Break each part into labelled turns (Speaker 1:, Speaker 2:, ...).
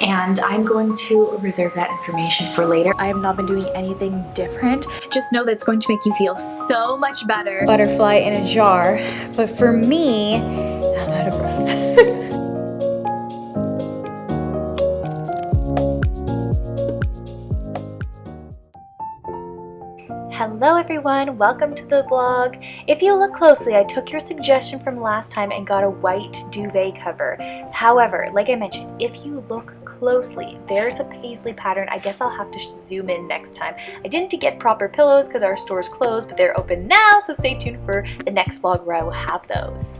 Speaker 1: and I'm going to reserve that information for later. I have not been doing anything different. Just know that it's going to make you feel so much better. Butterfly in a jar, but for me, I'm out of breath. Hello everyone, welcome to the vlog. If you look closely, I took your suggestion from last time and got a white duvet cover. However, like I mentioned, if you look closely, there's a paisley pattern. I guess I'll have to zoom in next time. I didn't get proper pillows because our store's closed, but they're open now, so stay tuned for the next vlog where I will have those.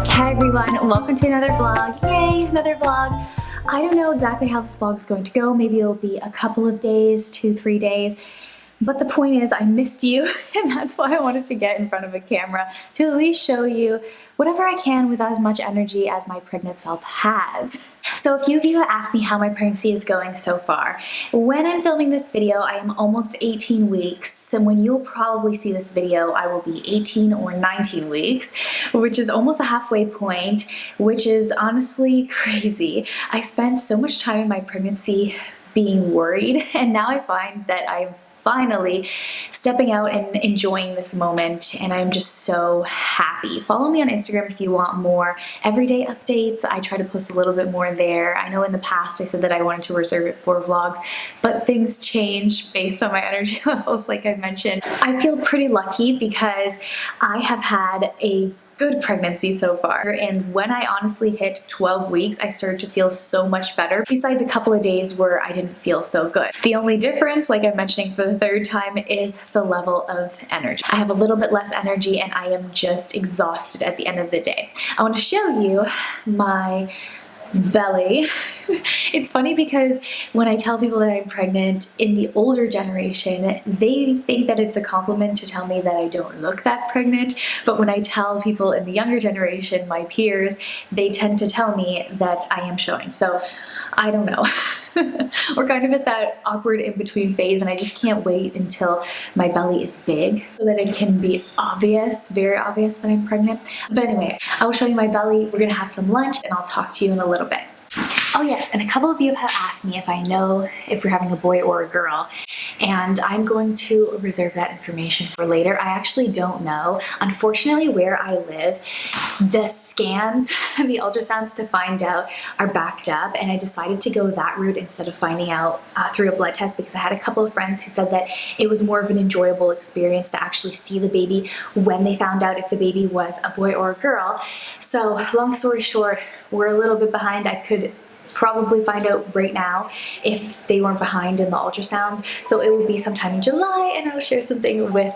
Speaker 1: Hi everyone, welcome to another vlog. Yay, another vlog. I don't know exactly how this vlog is going to go. Maybe it'll be a couple of days, 2-3 days. But the point is I missed you and that's why I wanted to get in front of a camera to at least show you whatever I can with as much energy as my pregnant self has. So a few of you have asked me how my pregnancy is going so far. When I'm filming this video, I am almost 18 weeks, and when you'll probably see this video, I will be 18 or 19 weeks, which is almost a halfway point, which is honestly crazy. I spent so much time in my pregnancy being worried, and now I find that I'm finally stepping out and enjoying this moment, and I'm just so happy. Follow me on Instagram if you want more everyday updates. I try to post a little bit more there. I know in the past I said that I wanted to reserve it for vlogs, but things change based on my energy levels, like I mentioned. I feel pretty lucky because I have had a good pregnancy so far, and when I honestly hit 12 weeks I started to feel so much better, besides a couple of days where I didn't feel so good. The only difference, like I'm mentioning for the third time, is the level of energy. I have a little bit less energy and I am just exhausted at the end of the day. I want to show you my belly. It's funny because when I tell people that I'm pregnant in the older generation, they think that it's a compliment to tell me that I don't look that pregnant, but when I tell people in the younger generation, my peers, they tend to tell me that I am showing. So I don't know. We're kind of at that awkward in-between phase, and I just can't wait until my belly is big so that it can be obvious, very obvious that I'm pregnant. But anyway, I will show you my belly. We're gonna have some lunch and I'll talk to you in a little bit. Oh yes, and a couple of you have asked me if I know if we're having a boy or a girl, and I'm going to reserve that information for later. I actually don't know. Unfortunately, where I live, the scans, the ultrasounds to find out are backed up, and I decided to go that route instead of finding out through a blood test because I had a couple of friends who said that it was more of an enjoyable experience to actually see the baby when they found out if the baby was a boy or a girl. So long story short, we're a little bit behind. I could probably find out right now if they weren't behind in the ultrasounds. So it will be sometime in July and I'll share something with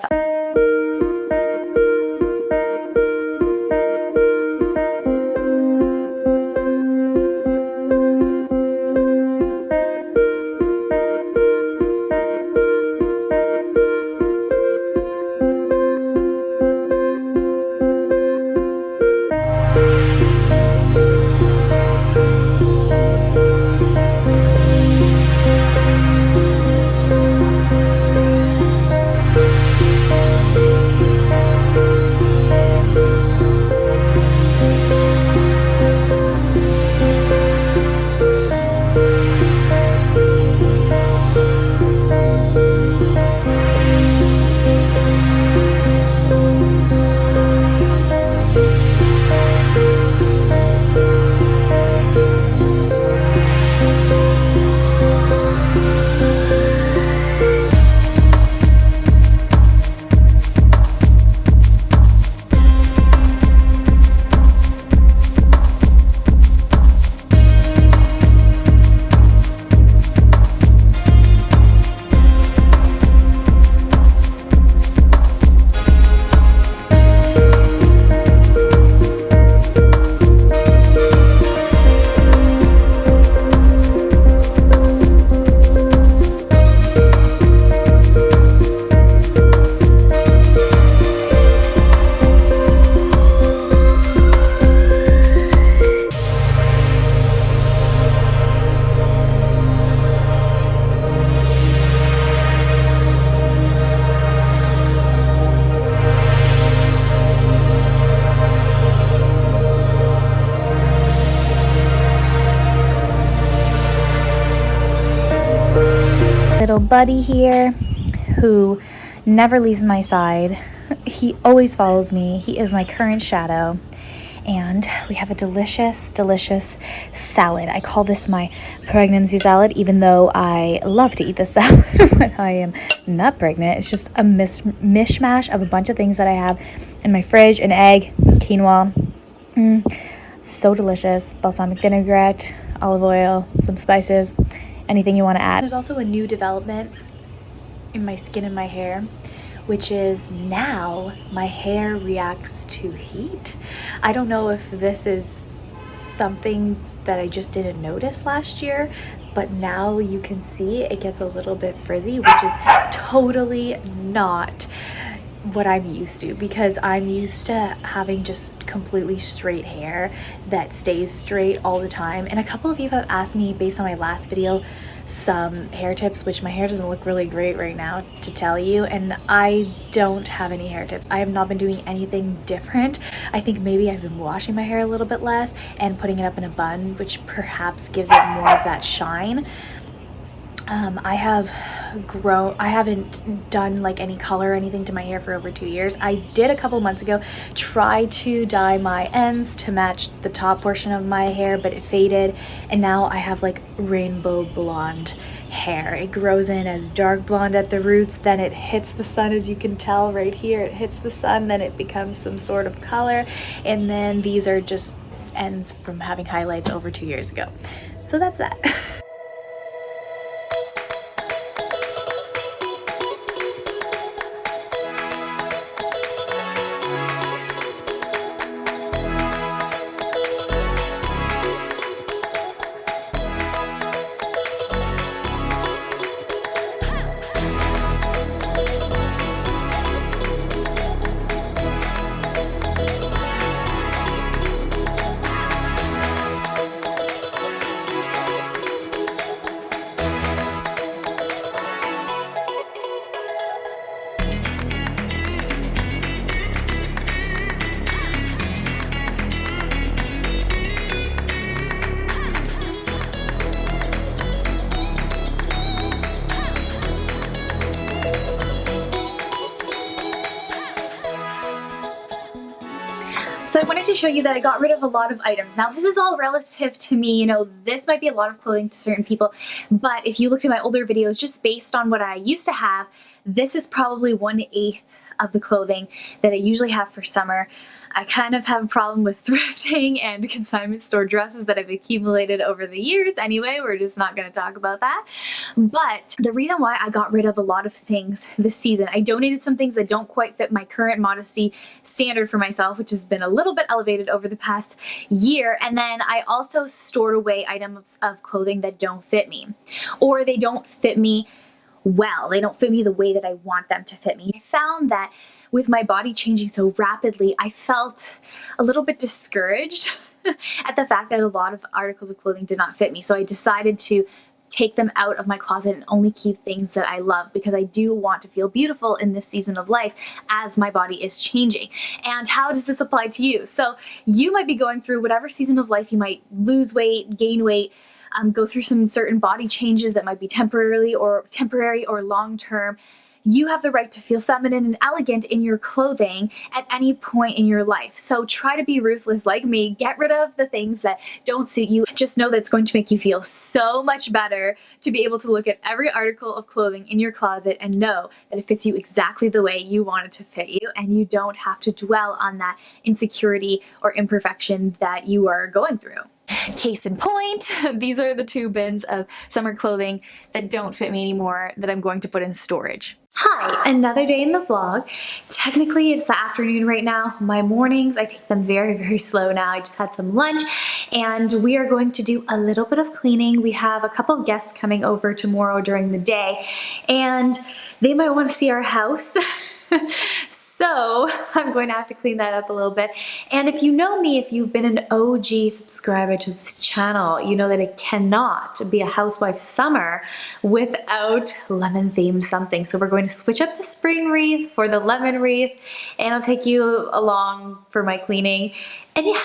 Speaker 1: little buddy here who never leaves my side. He always follows me. He is my current shadow. And we have a delicious, delicious salad. I call this my pregnancy salad, even though I love to eat this salad when I am not pregnant. It's just a mishmash of a bunch of things that I have in my fridge: an egg, quinoa. So delicious. Balsamic vinaigrette, olive oil, some spices, anything you want to add. There's also a new development in my skin and my hair, which is now my hair reacts to heat. I don't know if this is something that I just didn't notice last year, but now you can see it gets a little bit frizzy, which is totally not what I'm used to, because I'm used to having just completely straight hair that stays straight all the time. And a couple of you have asked me, based on my last video, some hair tips, which my hair doesn't look really great right now to tell you, and I don't have any hair tips. I have not been doing anything different. I think maybe I've been washing my hair a little bit less and putting it up in a bun, which perhaps gives it more of that shine. I haven't done like any color or anything to my hair for over 2 years. I did a couple months ago try to dye my ends to match the top portion of my hair, but it faded, and now I have like rainbow blonde hair. It grows in as dark blonde at the roots, then it hits the sun, as you can tell right here. It hits the sun, then it becomes some sort of color, and then these are just ends from having highlights over 2 years ago. So that's that. So I wanted to show you that I got rid of a lot of items. Now this is all relative to me, you know, this might be a lot of clothing to certain people, but if you looked at my older videos, just based on what I used to have, this is probably 1/8 of the clothing that I usually have for summer. I kind of have a problem with thrifting and consignment store dresses that I've accumulated over the years. Anyway, we're just not going to talk about that. But the reason why I got rid of a lot of things this season, I donated some things that don't quite fit my current modesty standard for myself, which has been a little bit elevated over the past year. And then I also stored away items of clothing that don't fit me, or they don't fit me well. They don't fit me the way that I want them to fit me. I found that with my body changing so rapidly, I felt a little bit discouraged at the fact that a lot of articles of clothing did not fit me. So I decided to take them out of my closet and only keep things that I love, because I do want to feel beautiful in this season of life as my body is changing. And how does this apply to you? So you might be going through whatever season of life. You might lose weight, gain weight, go through some certain body changes that might be temporary or long-term. You have the right to feel feminine and elegant in your clothing at any point in your life. So try to be ruthless like me. Get rid of the things that don't suit you. Just know that it's going to make you feel so much better to be able to look at every article of clothing in your closet and know that it fits you exactly the way you want it to fit you, and you don't have to dwell on that insecurity or imperfection that you are going through. Case in point, these are the 2 bins of summer clothing that don't fit me anymore that I'm going to put in storage. Hi, another day in the vlog. Technically it's the afternoon right now. My mornings, I take them very, very slow now. I just had some lunch and we are going to do a little bit of cleaning. We have a couple of guests coming over tomorrow during the day and they might want to see our house. So I'm going to have to clean that up a little bit. And if you know me, if you've been an OG subscriber to this channel, you know that it cannot be a housewife summer without lemon themed something. So we're going to switch up the spring wreath for the lemon wreath, and I'll take you along for my cleaning. And yeah.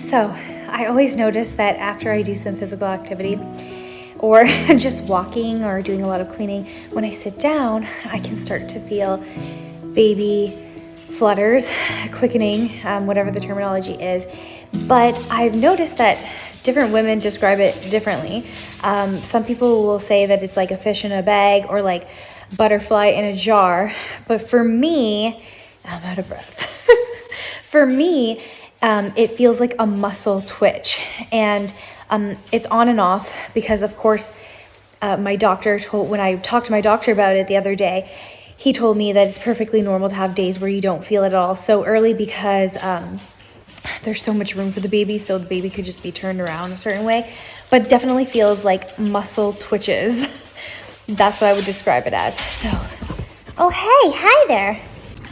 Speaker 1: So I always notice that after I do some physical activity or just walking or doing a lot of cleaning, when I sit down, I can start to feel baby flutters, quickening, whatever the terminology is. But I've noticed that different women describe it differently. Some people will say that it's like a fish in a bag or like butterfly in a jar. But for me, I'm out of breath. For me, it feels like a muscle twitch, and it's on and off because, of course, my doctor when I talked to my doctor about it the other day, he told me that it's perfectly normal to have days where you don't feel it at all so early because there's so much room for the baby, so the baby could just be turned around a certain way, but definitely feels like muscle twitches. That's what I would describe it as. So, oh hey, hi there.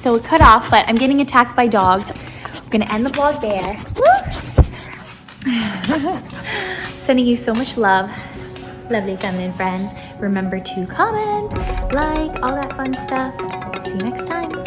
Speaker 1: So it cut off, but I'm getting attacked by dogs. I'm gonna end the vlog there. Sending you so much love, lovely feminine friends. Remember to comment, like, all that fun stuff. See you next time.